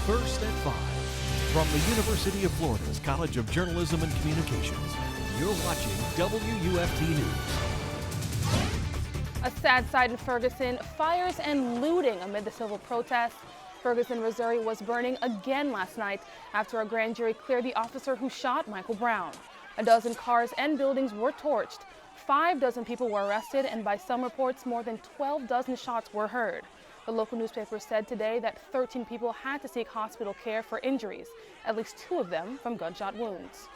First at 5. From the University of Florida's College of Journalism and Communications, you're watching WUFT News. A sad sight in Ferguson, fires and looting amid the civil protests. Ferguson, Missouri was burning again last night after a grand jury cleared the officer who shot Michael Brown. A dozen cars and buildings were torched. 5 dozen people were arrested, and by some reports, more than 12 dozen shots were heard. The local newspaper said today that 13 people had to seek hospital care for injuries, at least 2 of them from gunshot wounds.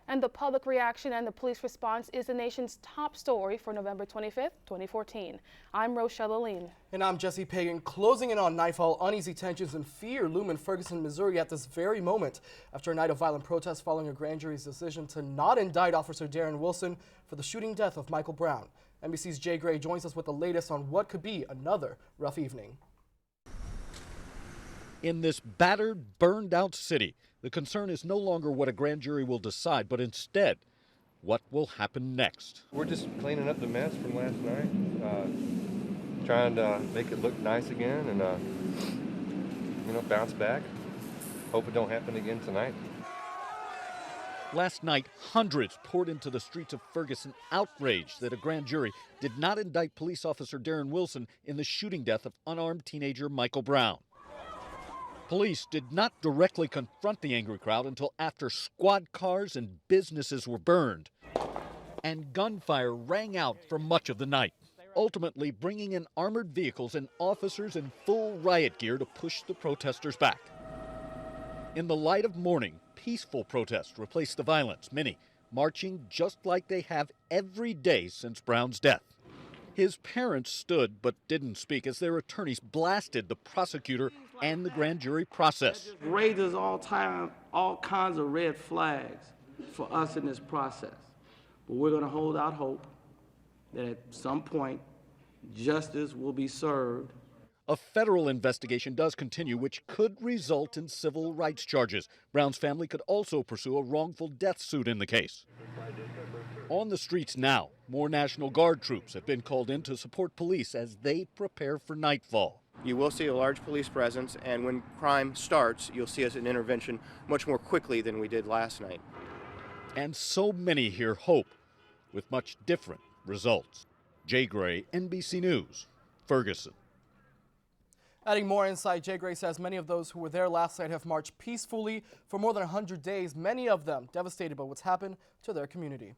And the public reaction and the police response is the nation's top story for November 25th, 2014. I'm Rochelle Aline. And I'm Jesse Pagan. Closing in on nightfall, uneasy tensions and fear loom in Ferguson, Missouri at this very moment after a night of violent protests following a grand jury's decision to not indict Officer Darren Wilson for the shooting death of Michael Brown. NBC's Jay Gray joins us with the latest on what could be another rough evening. In this battered, burned-out city, the concern is no longer what a grand jury will decide, but instead, what will happen next. We're just cleaning up the mess from last night, trying to make it look nice again and, bounce back. Hope it don't happen again tonight. Last night, hundreds poured into the streets of Ferguson, outraged that a grand jury did not indict police officer Darren Wilson in the shooting death of unarmed teenager Michael Brown. Police did not directly confront the angry crowd until after squad cars and businesses were burned. And gunfire rang out for much of the night, ultimately bringing in armored vehicles and officers in full riot gear to push the protesters back. In the light of morning, peaceful protests replaced the violence, many marching just like they have every day since Brown's death. His parents stood but didn't speak as their attorneys blasted the prosecutor and the grand jury process. Raises all kinds of red flags for us in this process. But we're going to hold out hope that at some point justice will be served. A federal investigation does continue, which could result in civil rights charges. Brown's family could also pursue a wrongful death suit in the case. On the streets now, more National Guard troops have been called in to support police as they prepare for nightfall. You will see a large police presence, and when crime starts, you'll see us an intervention much more quickly than we did last night. And so many here hope, with much different results. Jay Gray, NBC News, Ferguson. Adding more insight, Jay Gray says many of those who were there last night have marched peacefully for more than 100 days, many of them devastated by what's happened to their community.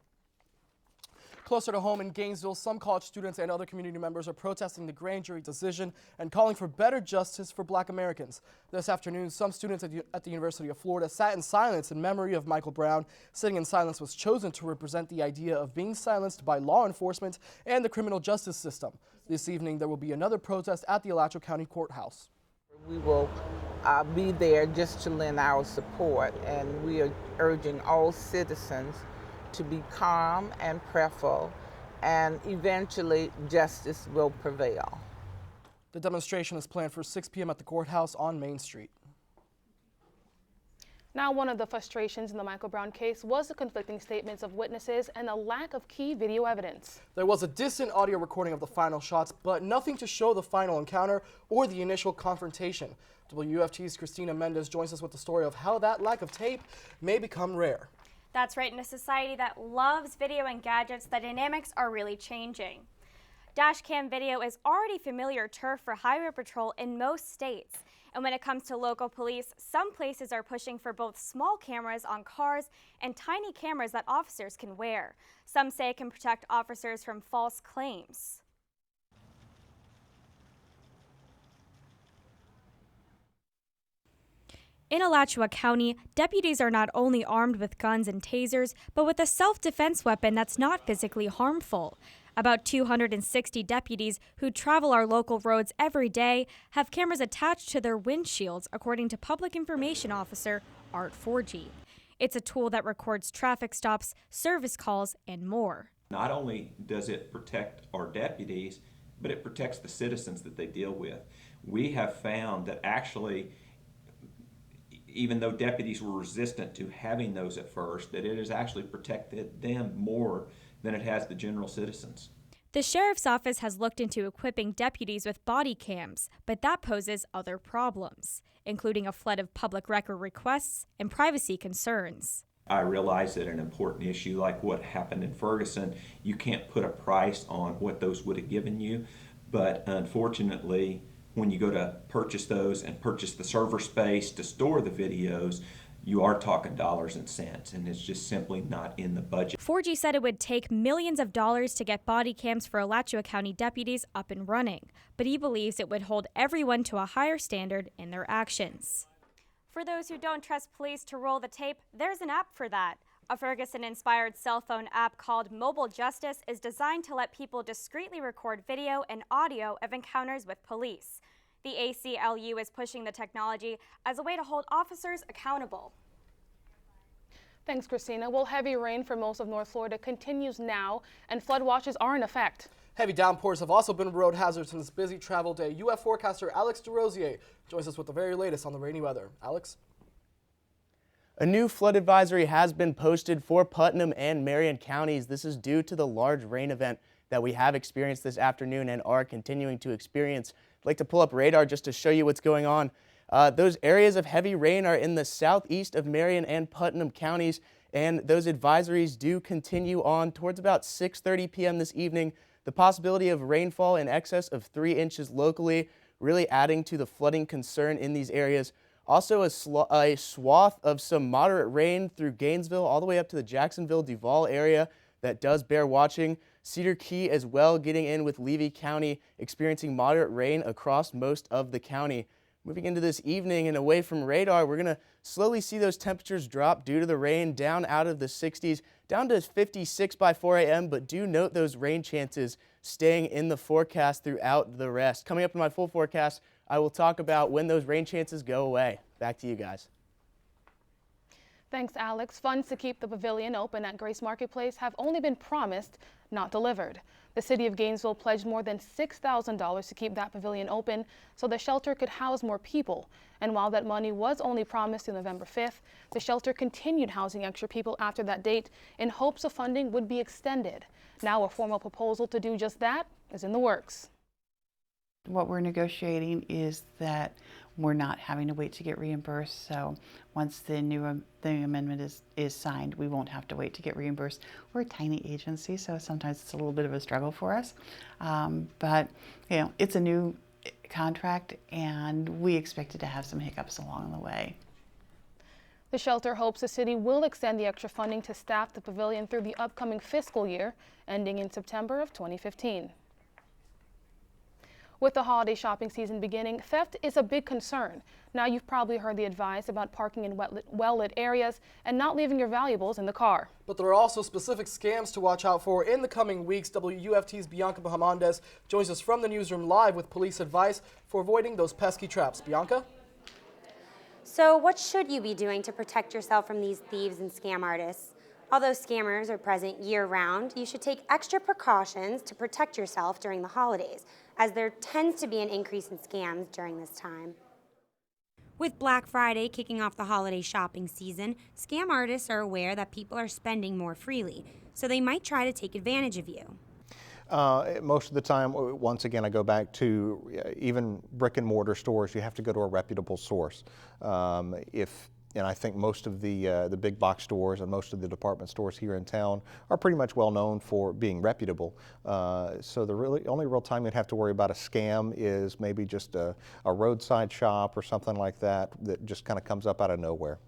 Closer to home in Gainesville, some college students and other community members are protesting the grand jury decision and calling for better justice for Black Americans. This afternoon, some students at the University of Florida sat in silence in memory of Michael Brown. Sitting in silence was chosen to represent the idea of being silenced by law enforcement and the criminal justice system. This evening, there will be another protest at the Alachua County Courthouse. We will be there just to lend our support, and we are urging all citizens to be calm and prayerful, and eventually justice will prevail. The demonstration is planned for 6 p.m. at the courthouse on Main Street. Now, one of the frustrations in the Michael Brown case was the conflicting statements of witnesses and a lack of key video evidence. There was a distant audio recording of the final shots, but nothing to show the final encounter or the initial confrontation. WUFT's Christina Mendez joins us with the story of how that lack of tape may become rare. That's right. In a society that loves video and gadgets, the dynamics are really changing. Dashcam video is already familiar turf for Highway Patrol in most states. And when it comes to local police, some places are pushing for both small cameras on cars and tiny cameras that officers can wear. Some say it can protect officers from false claims. In Alachua County, deputies are not only armed with guns and tasers, but with a self-defense weapon that's not physically harmful. About 260 deputies who travel our local roads every day have cameras attached to their windshields, according to Public Information Officer Art Forgy. It's a tool that records traffic stops, service calls, and more. Not only does it protect our deputies, but it protects the citizens that they deal with. We have found that actually, even though deputies were resistant to having those at first, that it has actually protected them more than it has the general citizens. The sheriff's office has looked into equipping deputies with body cams, but that poses other problems, including a flood of public record requests and privacy concerns. I realize that an important issue like what happened in Ferguson, you can't put a price on what those would have given you, but unfortunately, when you go to purchase those and purchase the server space to store the videos, you are talking dollars and cents, and it's just simply not in the budget. 4G said it would take millions of dollars to get body cams for Alachua County deputies up and running, but he believes it would hold everyone to a higher standard in their actions. For those who don't trust police to roll the tape, there's an app for that. A Ferguson-inspired cell phone app called Mobile Justice is designed to let people discreetly record video and audio of encounters with police. The ACLU is pushing the technology as a way to hold officers accountable. Thanks, Christina. Well, heavy rain for most of North Florida continues now, and flood watches are in effect. Heavy downpours have also been road hazards in this busy travel day. UF forecaster Alex DeRosier joins us with the very latest on the rainy weather. Alex? A new flood advisory has been posted for Putnam and Marion counties. This is due to the large rain event that we have experienced this afternoon and are continuing to experience. I'd like to pull up radar just to show you what's going on. Those areas of heavy rain are in the southeast of Marion and Putnam counties, and those advisories do continue on towards about 6:30 p.m. this evening. The possibility of rainfall in excess of 3 inches locally, really adding to the flooding concern in these areas. Also a swath of some moderate rain through Gainesville all the way up to the Jacksonville-Duval area that does bear watching. Cedar Key as well getting in with Levy County, experiencing moderate rain across most of the county. Moving into this evening and away from radar, we're going to slowly see those temperatures drop due to the rain down out of the 60s, down to 56 by 4 a.m., but do note those rain chances staying in the forecast throughout the rest. Coming up in my full forecast, I will talk about when those rain chances go away. Back to you guys. Thanks, Alex. Funds to keep the pavilion open at Grace Marketplace have only been promised, not delivered. The city of Gainesville pledged more than $6,000 to keep that pavilion open so the shelter could house more people. And while that money was only promised through November 5th, the shelter continued housing extra people after that date in hopes of funding would be extended. Now a formal proposal to do just that is in the works. What we're negotiating is that we're not having to wait to get reimbursed. So once the amendment is signed, we won't have to wait to get reimbursed. We're a tiny agency, so sometimes it's a little bit of a struggle for us. But you know, it's a new contract, and we expected to have some hiccups along the way. The shelter hopes the city will extend the extra funding to staff the pavilion through the upcoming fiscal year, ending in September of 2015. With the holiday shopping season beginning, theft is a big concern. Now you've probably heard the advice about parking in well-lit areas and not leaving your valuables in the car. But there are also specific scams to watch out for in the coming weeks. WUFT's Bianca Bahamondes joins us from the newsroom live with police advice for avoiding those pesky traps. Bianca? So what should you be doing to protect yourself from these thieves and scam artists? Although scammers are present year-round, you should take extra precautions to protect yourself during the holidays, as there tends to be an increase in scams during this time. With Black Friday kicking off the holiday shopping season, scam artists are aware that people are spending more freely, so they might try to take advantage of you. Most of the time, once again, I go back to even brick and mortar stores. You have to go to a reputable source. And I think most of the big box stores and most of the department stores here in town are pretty much well known for being reputable. So the only real time you'd have to worry about a scam is maybe just a roadside shop or something like that just kind of comes up out of nowhere.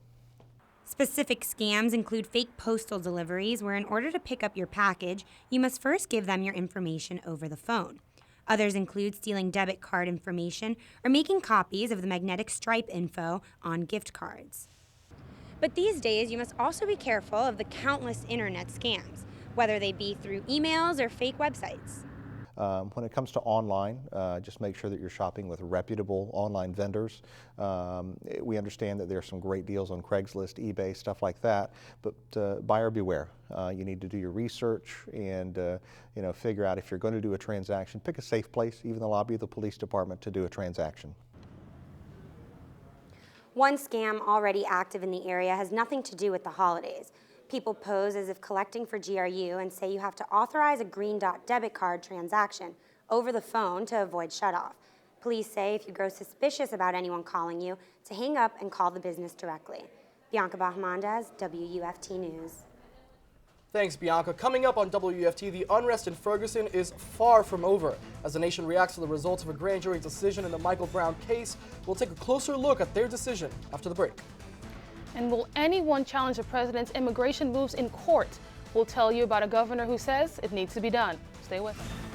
Specific scams include fake postal deliveries, where in order to pick up your package, you must first give them your information over the phone. Others include stealing debit card information or making copies of the magnetic stripe info on gift cards. But these days, you must also be careful of the countless internet scams, whether they be through emails or fake websites. When it comes to online, just make sure that you're shopping with reputable online vendors. We understand that there are some great deals on Craigslist, eBay, stuff like that, but buyer beware. You need to do your research and figure out if you're going to do a transaction. Pick a safe place, even the lobby of the police department, to do a transaction. One scam already active in the area has nothing to do with the holidays. People pose as if collecting for GRU and say you have to authorize a green dot debit card transaction over the phone to avoid shutoff. Police say if you grow suspicious about anyone calling you, to hang up and call the business directly. Bianca Bahamondes, WUFT News. Thanks, Bianca. Coming up on WUFT, the unrest in Ferguson is far from over. As the nation reacts to the results of a grand jury decision in the Michael Brown case, we'll take a closer look at their decision after the break. And will anyone challenge the president's immigration moves in court? We'll tell you about a governor who says it needs to be done. Stay with us.